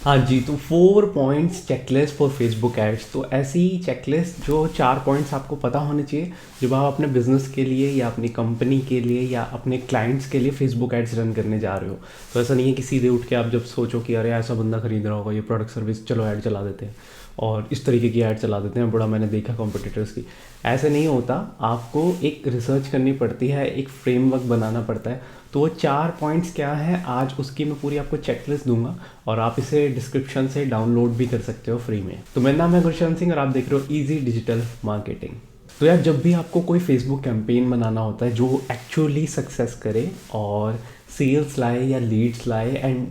हाँ जी, तो 4 points checklist for Facebook ads. तो ऐसी चेकलिस्ट जो 4 पॉइंट्स आपको पता होने चाहिए जब आप अपने बिजनेस के लिए या अपनी कंपनी के लिए या अपने क्लाइंट्स के लिए फेसबुक एड्स रन करने जा रहे हो। तो ऐसा नहीं है कि सीधे उठ के आप जब सोचो कि अरे ऐसा बंदा खरीद रहा होगा ये प्रोडक्ट सर्विस, चलो ऐड चला देते हैं और इस तरीके की ऐड चला देते हैं, बड़ा मैंने देखा कॉम्पिटिटर्स की। ऐसे नहीं होता। आपको एक रिसर्च करनी पड़ती है, एक फ्रेमवर्क बनाना पड़ता है। तो वो 4 पॉइंट्स क्या है, आज उसकी मैं पूरी आपको चेकलिस्ट दूंगा और आप इसे डिस्क्रिप्शन से डाउनलोड भी कर सकते हो फ्री में। तो मेरा नाम है गुरशन सिंह और आप देख रहे हो इजी डिजिटल मार्केटिंग। तो यार, जब भी आपको कोई फेसबुक कैंपेन बनाना होता है जो एक्चुअली सक्सेस करे और सेल्स लाए या लीड्स लाए एंड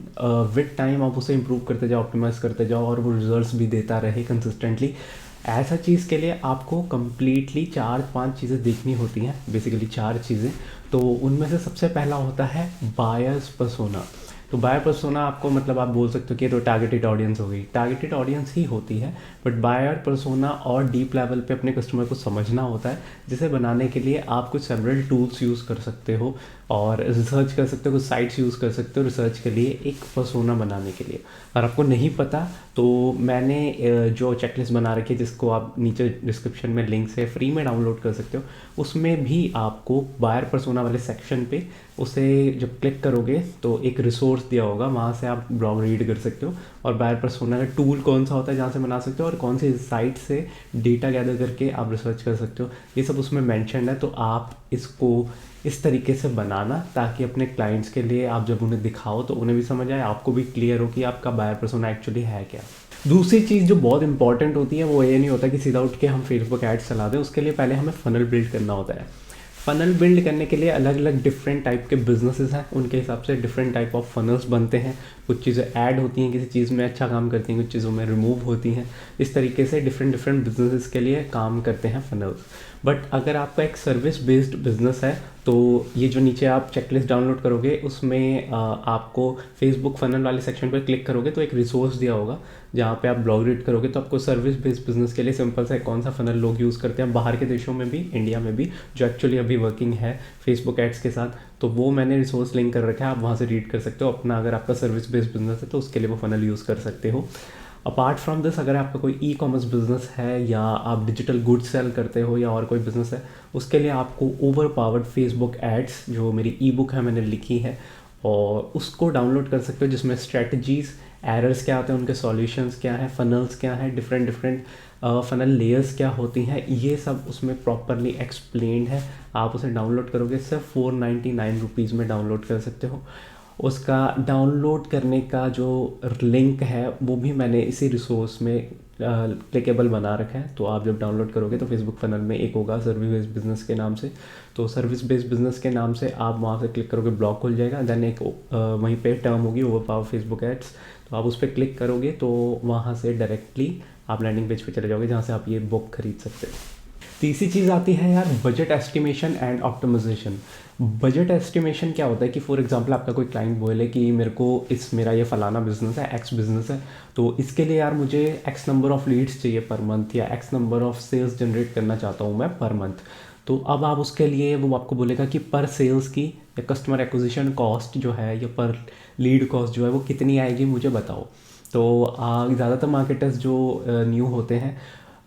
विद टाइम आप उसे इम्प्रूव करते जाओ, ऑप्टिमाइज करते जाओ और वो रिजल्ट्स भी देता रहे कंसिस्टेंटली, ऐसा चीज़ के लिए आपको कंप्लीटली 4-5 चीज़ें देखनी होती हैं। बेसिकली 4 चीज़ें। तो उनमें से सबसे पहला होता है बायर्स पर्सोना। तो बायर पर्सोना आपको मतलब आप बोल सकते हो कि ये तो टारगेटेड ऑडियंस हो गई, टारगेटेड ऑडियंस ही होती है। बट बायर पर्सोना और डीप लेवल पे अपने कस्टमर को समझना होता है, जिसे बनाने के लिए आप कुछ सेवरल टूल्स यूज़ कर सकते हो और रिसर्च कर सकते हो, कुछ साइट्स यूज़ कर सकते हो रिसर्च के लिए एक पर्सोना बनाने के लिए। और आपको नहीं पता तो मैंने जो चेकलिस्ट बना रखी है जिसको आप नीचे डिस्क्रिप्शन में लिंक से फ्री में डाउनलोड कर सकते हो, उसमें भी आपको बायर पर्सोना वाले सेक्शन पे उसे जब क्लिक करोगे तो एक रिसोर्स दिया होगा, वहाँ से आप ब्लॉग रीड कर सकते हो और बायर पर्सोना का टूल कौन सा होता है जहाँ से बना सकते हो और कौन सी साइट से डेटा गैदर करके आप रिसर्च कर सकते हो, ये सब उसमें मेंशन है। तो आप इसको इस तरीके से बनाना ताकि अपने क्लाइंट्स के लिए आप जब उन्हें दिखाओ तो उन्हें भी समझ आए, आपको भी क्लियर हो कि आपका बायर पर्सोना एक्चुअली है क्या। दूसरी चीज़ जो बहुत इंपॉर्टेंट होती है वो ये नहीं होता कि सीधा उठ के हम फेसबुक एड्स चला दें, उसके लिए पहले हमें फनल बिल्ड करना होता है। फ़नल बिल्ड करने के लिए अलग अलग डिफरेंट टाइप के बिजनेसेस हैं, उनके हिसाब से डिफरेंट टाइप ऑफ फनल्स बनते हैं। कुछ चीज़ें ऐड होती हैं, किसी चीज़ में अच्छा काम करती हैं, कुछ चीज़ों में रिमूव होती हैं। इस तरीके से डिफरेंट डिफरेंट बिजनेसेस के लिए काम करते हैं फनल्स। बट अगर आपका एक सर्विस बेस्ड बिजनेस है तो ये जो नीचे आप चेकलिस्ट डाउनलोड करोगे उसमें आपको फेसबुक फनल वाले सेक्शन पर क्लिक करोगे तो एक रिसोर्स दिया होगा जहाँ पे आप ब्लॉग रीड करोगे तो आपको सर्विस बेस्ड बिजनेस के लिए सिंपल सा कौन सा फनल लोग यूज़ करते हैं बाहर के देशों में भी, इंडिया में भी, जो एक्चुअली अभी वर्किंग है फेसबुक एड्स के साथ, तो वो मैंने रिसोर्स लिंक कर रखा है, आप वहाँ से रीड कर सकते हो अपना। अगर आपका सर्विस बेस्ड बिजनेस है तो उसके लिए वो फनल यूज़ कर सकते हो। अपार्ट फ्रॉम दिस, अगर आपका कोई ई कॉमर्स बिजनेस है या आप डिजिटल गुड्स सेल करते हो या और कोई बिजनेस है, उसके लिए आपको ओवर पावर्ड फेसबुक एड्स जो मेरी ई बुक है मैंने लिखी है और उसको डाउनलोड कर सकते हो, जिसमें स्ट्रेटजीज़, एरर्स क्या आते हैं, उनके सॉल्यूशंस क्या हैं, फनल्स क्या हैं, डिफरेंट डिफरेंट फनल लेयर्स क्या होती हैं, ये सब उसमें प्रॉपरली एक्सप्लेन्ड है। आप उसे डाउनलोड करोगे सिर्फ 499 रुपीज़ में डाउनलोड कर सकते हो। उसका डाउनलोड करने का जो लिंक है वो भी मैंने इसी रिसोर्स में क्लिकेबल बना रखा है। तो आप जब डाउनलोड करोगे तो फेसबुक फनल में एक होगा सर्विस बेस्ड बिजनेस के नाम से, तो सर्विस बेस्ड बिजनेस के नाम से आप वहाँ से क्लिक करोगे, ब्लॉक खुल जाएगा। देन एक वहीं पे टर्म होगी ओवर पावर फेसबुक एड्स, तो आप उस पर क्लिक करोगे तो वहाँ से डायरेक्टली आप लैंडिंग पेज पे चले जाओगे जहाँ से आप ये बुक खरीद सकते हो। तीसरी चीज़ आती है यार budget estimation and optimisation. Budget estimation क्या होता है कि फॉर एग्जांपल आपका कोई क्लाइंट बोले कि मेरा ये फलाना बिजनेस है, एक्स बिजनेस है, तो इसके लिए यार मुझे एक्स नंबर ऑफ लीड्स चाहिए पर मंथ या X number of sales generate करना चाहता हूँ मैं पर मंथ। तो अब आप उसके लिए वो आपको बोलेगा कि पर सेल्स की या कस्टमर एक्विजिशन कॉस्ट जो है या पर लीड कॉस्ट जो है वो कितनी आएगी मुझे बताओ। तो ज़्यादातर मार्केटर्स जो न्यू होते हैं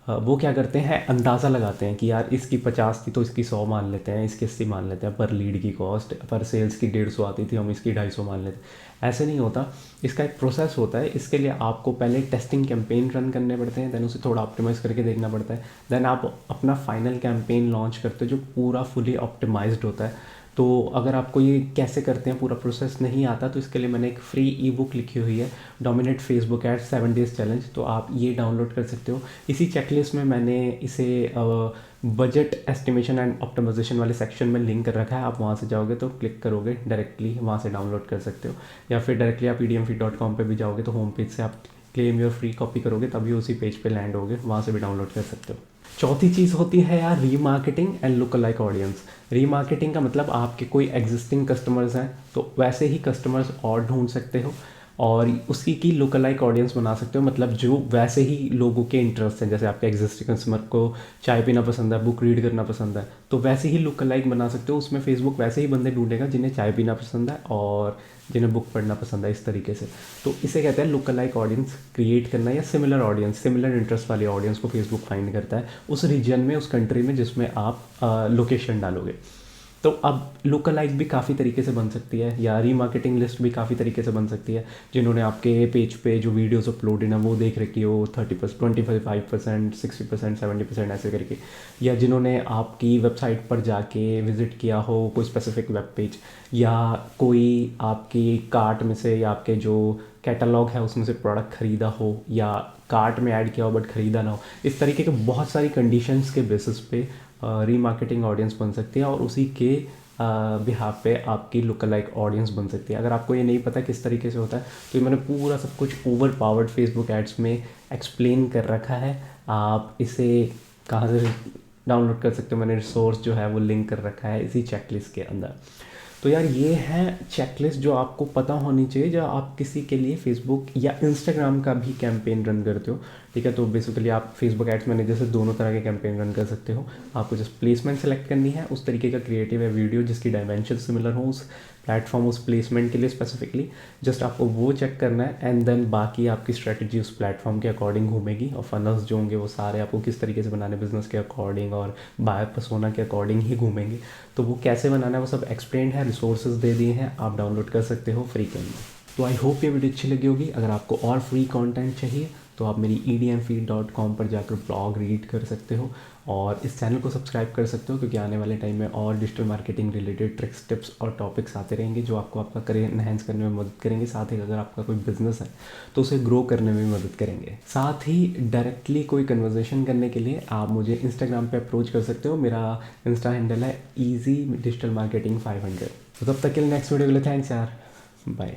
वो क्या करते हैं, अंदाज़ा लगाते हैं कि यार इसकी 50 थी तो इसकी 100 मान लेते हैं, इसकी 80 मान लेते हैं पर लीड की कॉस्ट, पर सेल्स की 150 आती थी हम इसकी 250 मान लेते हैं। ऐसे नहीं होता, इसका एक प्रोसेस होता है। इसके लिए आपको पहले टेस्टिंग कैंपेन रन करने पड़ते हैं, देन उसे थोड़ा ऑप्टिमाइज़ करके देखना पड़ता है, देन आप अपना फाइनल कैंपेन लॉन्च करते हो जो पूरा फुली ऑप्टिमाइज्ड होता है। तो अगर आपको ये कैसे करते हैं पूरा प्रोसेस नहीं आता तो इसके लिए मैंने एक फ्री ई बुक लिखी हुई है, dominate Facebook ads 7 days challenge, तो आप ये डाउनलोड कर सकते हो। इसी चेकलिस्ट में मैंने इसे बजट एस्टिमेशन एंड ऑप्टिमाइजेशन वाले सेक्शन में लिंक कर रखा है, आप वहाँ से जाओगे तो क्लिक करोगे डायरेक्टली वहाँ से डाउनलोड कर सकते हो, या फिर डायरेक्टली आप pdmfeed.com पे भी जाओगे तो होम पेज से आप क्लेम योर फ्री कॉपी करोगे तभी उसी पेज पे लैंड होगे, वहाँ से भी डाउनलोड कर सकते हो। चौथी चीज़ होती है यार remarketing and look like audience. Remarketing का मतलब आपके कोई एग्जिस्टिंग कस्टमर्स हैं तो वैसे ही कस्टमर्स और ढूंढ सकते हो और उसी की लुक लाइक ऑडियंस बना सकते हो, मतलब जो वैसे ही लोगों के इंटरेस्ट हैं, जैसे आपके एग्जिस्टिंग कस्टमर को चाय पीना पसंद है, बुक रीड करना पसंद है, तो वैसे ही लुक लाइक बना सकते हो। उसमें फेसबुक वैसे ही बंदे ढूंढेगा जिन्हें चाय पीना पसंद है और जिन्हें बुक पढ़ना पसंद है इस तरीके से। तो इसे कहते हैं लुक अलाइक ऑडियंस क्रिएट करना, या सिमिलर ऑडियंस, सिमिलर इंटरेस्ट वाली ऑडियंस को फेसबुक फाइंड करता है उस रीजन में, उस कंट्री में जिसमें आप लोकेशन डालोगे। तो अब लुक अलाइक भी काफ़ी तरीके से बन सकती है, या रीमार्केटिंग लिस्ट भी काफ़ी तरीके से बन सकती है। जिन्होंने आपके पेज पे जो वीडियोस अपलोड है वो देख रखी हो 30%, 25%, 60%, 70% ऐसे करके, या जिन्होंने आपकी वेबसाइट पर जाके विज़िट किया हो कोई स्पेसिफिक वेब पेज, या कोई आपकी कार्ट में से या आपके जो कैटलॉग है उसमें से प्रोडक्ट ख़रीदा हो, या कार्ट में ऐड किया हो बट ख़रीदा ना हो। इस तरीके के बहुत सारी कंडीशंस के बेसिस पे रीमार्केटिंग ऑडियंस बन सकती है, और उसी के बिहाफ पे आपकी लुक अलाइक ऑडियंस बन सकती है। अगर आपको ये नहीं पता किस तरीके से होता है, तो ये मैंने पूरा सब कुछ ओवर पावर्ड फेसबुक एड्स में एक्सप्लेन कर रखा है। आप इसे कहाँ से डाउनलोड कर सकते हो, मैंने रिसोर्स जो है वो लिंक कर रखा है इसी चेकलिस्ट के अंदर। तो यार ये है चेकलिस्ट जो आपको पता होनी चाहिए जब आप किसी के लिए फेसबुक या इंस्टाग्राम का भी कैंपेन रन करते हो। ठीक है, तो बेसिकली आप फेसबुक एड्स मैनेजर से दोनों तरह के कैंपेन रन कर सकते हो। आपको जस्ट प्लेसमेंट सेलेक्ट करनी है, उस तरीके का क्रिएटिव है वीडियो जिसकी डायमेंशन सिमिलर हो उस प्लेटफॉर्म, उस प्लेसमेंट के लिए स्पेसिफिकली, जस्ट आपको वो चेक करना है। एंड देन बाकी आपकी स्ट्रेटजी उस प्लेटफॉर्म के अकॉर्डिंग घूमेगी, और फनल्स जो होंगे वो सारे आपको किस तरीके से बनाने बिजनेस के अकॉर्डिंग और बायर पर्सोना के अकॉर्डिंग ही घूमेंगे। तो वो कैसे बनाना है वो सब एक्सप्लेन है, रिसोर्सेज दे दिए हैं, आप डाउनलोड कर सकते हो फ्री के अंदर। तो आई होप ये वीडियो अच्छी लगी होगी। अगर आपको और फ्री कंटेंट चाहिए तो आप मेरी edmfeed.com पर जाकर ब्लॉग रीड कर सकते हो, और इस चैनल को सब्सक्राइब कर सकते हो, क्योंकि आने वाले टाइम में और digital marketing related tricks, tips और टॉपिक्स आते रहेंगे जो आपको आपका करियर एनहेंस करने में मदद करेंगे। साथ ही अगर आपका कोई बिजनेस है तो उसे ग्रो करने में भी मदद करेंगे। साथ ही डायरेक्टली कोई कन्वर्सेशन करने के लिए आप मुझे इंस्टाग्राम पे अप्रोच कर सकते हो। मेरा इंस्टा हैंडल है easy digital marketing 500। तो तब तक के लिए नेक्स्ट वीडियो के लिए थैंक्स यार, बाय।